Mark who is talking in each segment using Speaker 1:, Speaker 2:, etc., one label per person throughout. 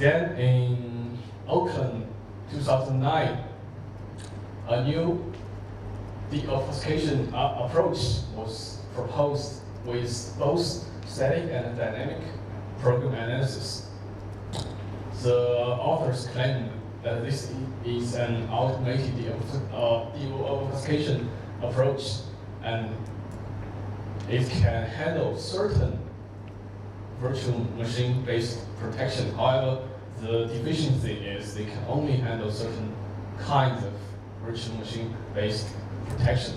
Speaker 1: Then in Oakland 2009, a new deobfuscation approach was proposed with both static and dynamic program analysis. The authors claim that this is an automated deobfuscation approach, and it can handle certain virtual machine-based protection. However, the deficiency is they can only handle certain kinds of virtual machine-based protection.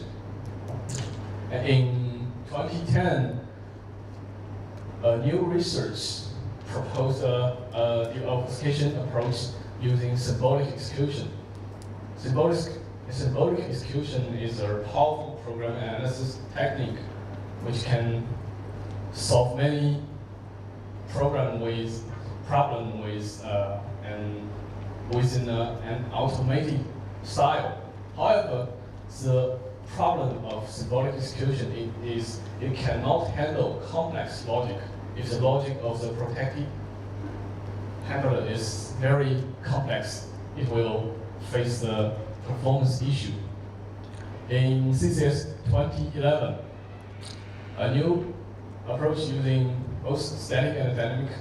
Speaker 1: And in 2010, a new research proposed a deobfuscation approach using symbolic execution. Symbolic execution is a powerful program analysis technique which can solve many problems within an automated style. However, the problem of symbolic execution is it cannot handle complex logic. If the logic of the protected handler is very complex, it will face the performance issue. In CCS 2011, a new approach using both static and dynamic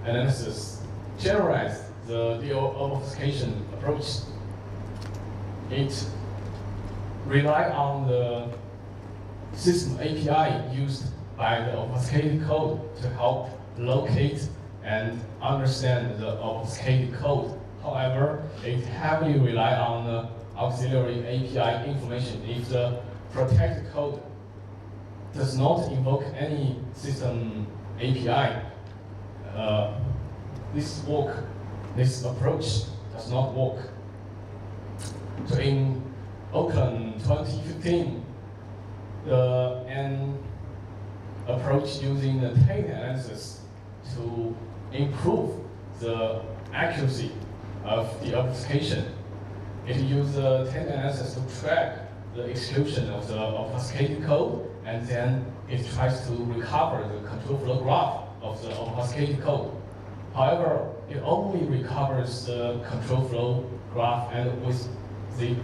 Speaker 1: analysis generalized the deobfuscation approach. It relied on the system API used by the obfuscated code to help locate and understand the obfuscated code. However, it heavily relied on the auxiliary API information. If the protected code does not invoke any system API, this approach does not work. So in Oakland 2015, an approach using the taint analysis to improve the accuracy of the obfuscation. It used the taint analysis to track the execution of the obfuscated code, and then it tries to recover the control flow graph of the obfuscated code. However, it only recovers the control flow graph, and with the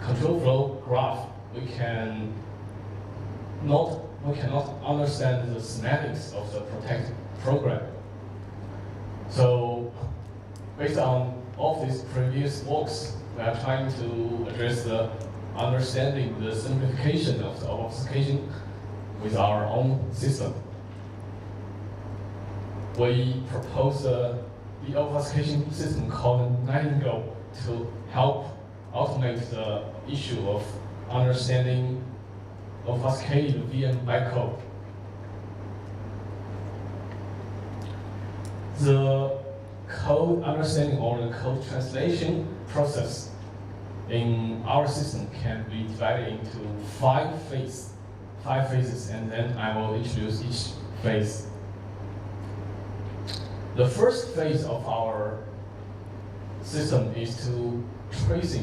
Speaker 1: control flow graph, we cannot understand the semantics of the protected program. So, based on all these previous works, we are trying to address the understanding the simplification of the obfuscation with our own system. We propose the obfuscation system called Nightingale to help automate the issue of understanding obfuscated VM bytecode. The code understanding or the code translation process in our system can be divided into five phases, and then I will introduce each phase. The first phase of our system is to trace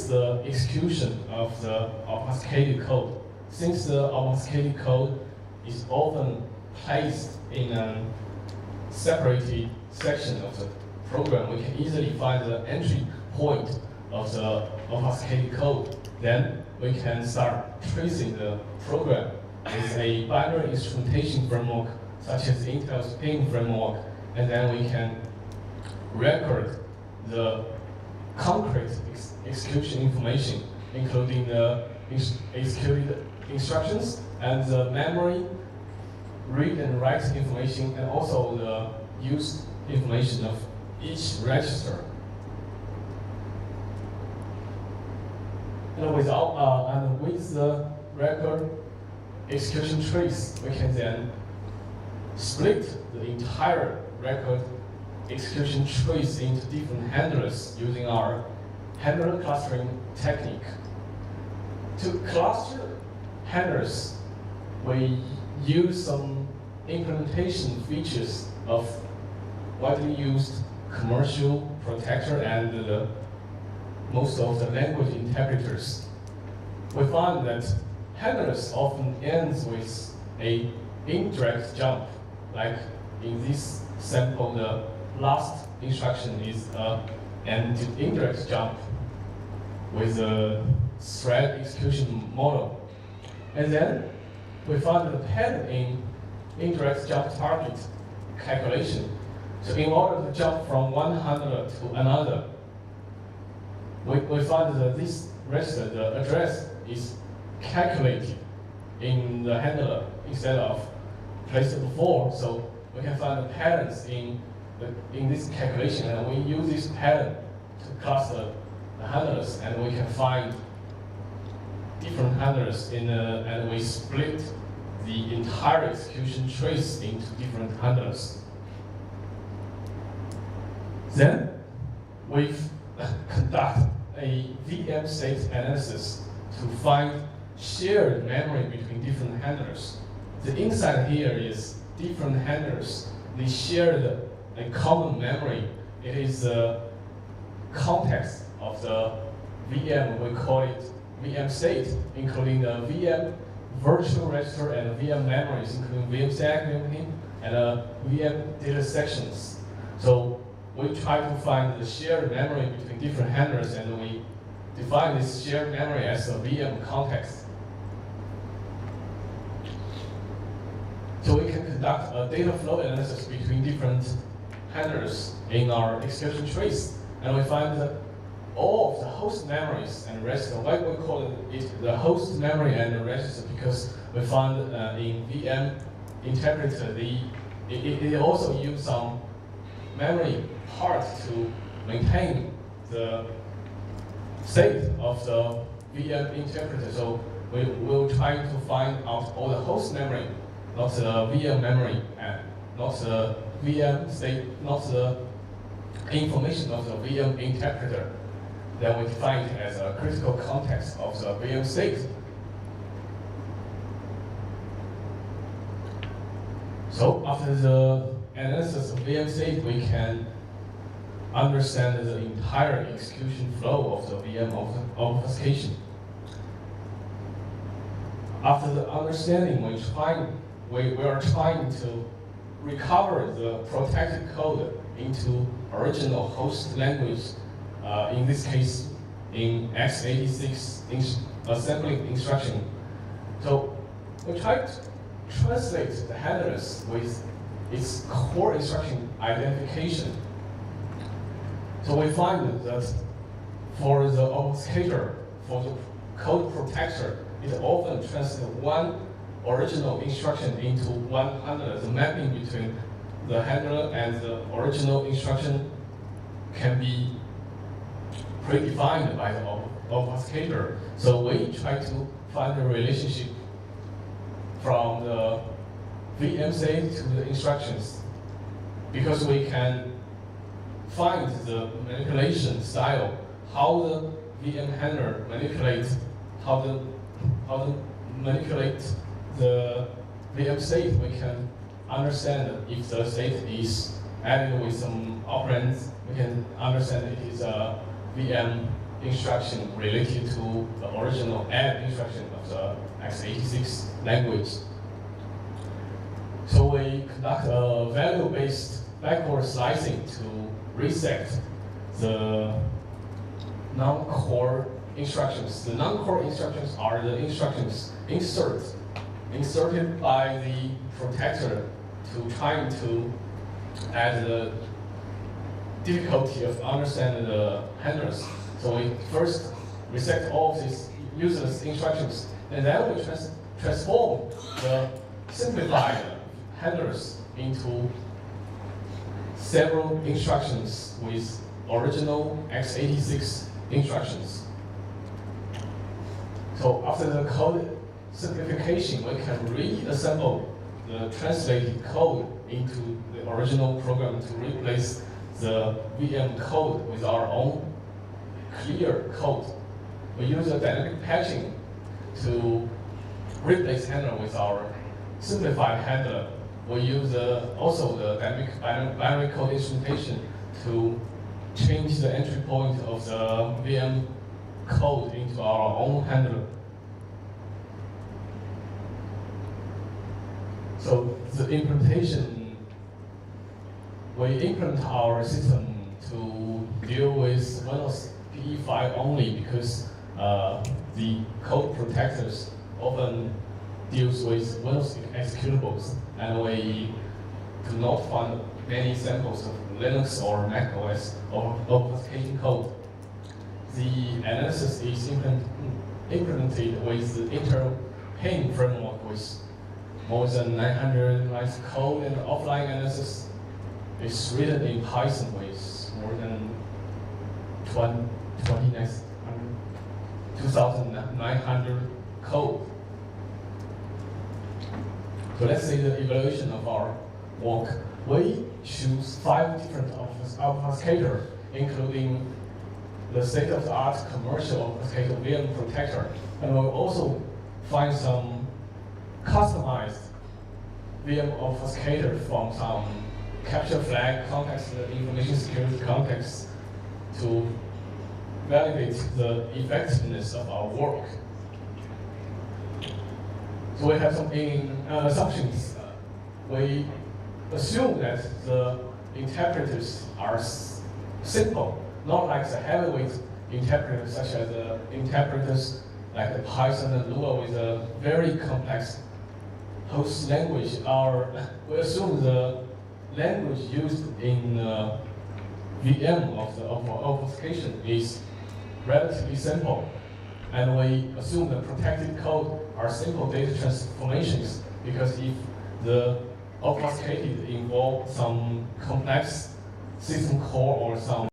Speaker 1: the execution of the obfuscated code. Since the obfuscated code is often placed in a separated section of the program, we can easily find the entry point of the obfuscated code. Then we can start tracing the program with a binary instrumentation framework such as Intel's PIN framework, and then we can record the concrete execution information, including the executed instructions and the memory read and write information, and also the used information of each register. And with the record execution trace, we can then split the entire record execution trace into different handlers using our handler clustering technique. To cluster handlers, we use some implementation features of widely used commercial protector and most of the language interpreters. We find that handlers often ends with a indirect jump, like in this sample, the last instruction is an indirect jump with a thread execution model. And then we find the pattern in indirect jump target calculation. So in order to jump from one handler to another, we find that this register, the address, is calculated in the handler instead of placed before. So we can find the patterns in this calculation, and we use this pattern to cluster the handlers, and we can find different handlers and we split the entire execution trace into different handlers. Then we conduct a VM state analysis to find shared memory between different handlers. The insight here is different handlers, they shared a common memory. It is the context of the VM, we call it VM state, including the VM virtual register and VM memories, including VM stack, and VM data sections. So we try to find the shared memory between different handlers, and we define this shared memory as a VM context. So we can conduct a data flow analysis between different handlers in our execution trace, and we find that all of the host memories and register, why we call it the host memory and the register, because we found in VM interpreter, it also use some memory part to maintain the state of the VM interpreter. So we will try to find out all the host memory, not the VM memory, and not the VM state, not the information of the VM interpreter. Then we define it as a critical context of the VM state. So after the analysis of VM state, we can understand the entire execution flow of the VM obfuscation. After the understanding, we are trying to recover the protected code into original host language. In this case, in x86 assembly instruction. So we try to translate the handlers with its core instruction identification. So we find that for the obfuscator, for the code protector, it often translates one original instruction into one handler. The mapping between the handler and the original instruction can be predefined by the obfuscator. So we try to find the relationship from the VM state to the instructions, because we can find the manipulation style, how the VM handler manipulates, how to manipulate the VM state. We can understand if the state is added with some operands. We can understand it is a VM instruction related to the original add instruction of the x86 language. So we conduct a value-based backward slicing to reset the non-core instructions. The non-core instructions are the instructions inserted by the protector to trying to add the difficulty of understanding the handlers. So we first reset all of these useless instructions, and then we transform the simplified handlers into several instructions with original x86 instructions. So after the code simplification, we can reassemble the translated code into the original program to replace the VM code with our own clear code. We use a dynamic patching to replace handler with our simplified handler. We use also the dynamic binary code instrumentation to change the entry point of the VM code into our own handler. So the implementation we implement our system to deal with Windows PE5 only because the code protectors often deals with Windows executables, and we do not find many samples of Linux or Mac OS or obfuscating code. The analysis is implemented with the Intel Paint framework with more than 900 lines of code, and offline analysis is written in Python with more than 2,900 code. So let's see the evaluation of our work. We choose 5 different obfuscators, including the state-of-the-art commercial obfuscator VM protector, and we'll also find some customized VM obfuscator from some capture flag context, information security context, to validate the effectiveness of our work. So we have some assumptions. We assume that the interpreters are simple, not like the heavyweight interpreters, such as the interpreters like the Python and Lua with a very complex host language. We assume the language used in VM of the obfuscation is relatively simple, and we assume the protected code are simple data transformations, because if the obfuscated involve some complex system call or some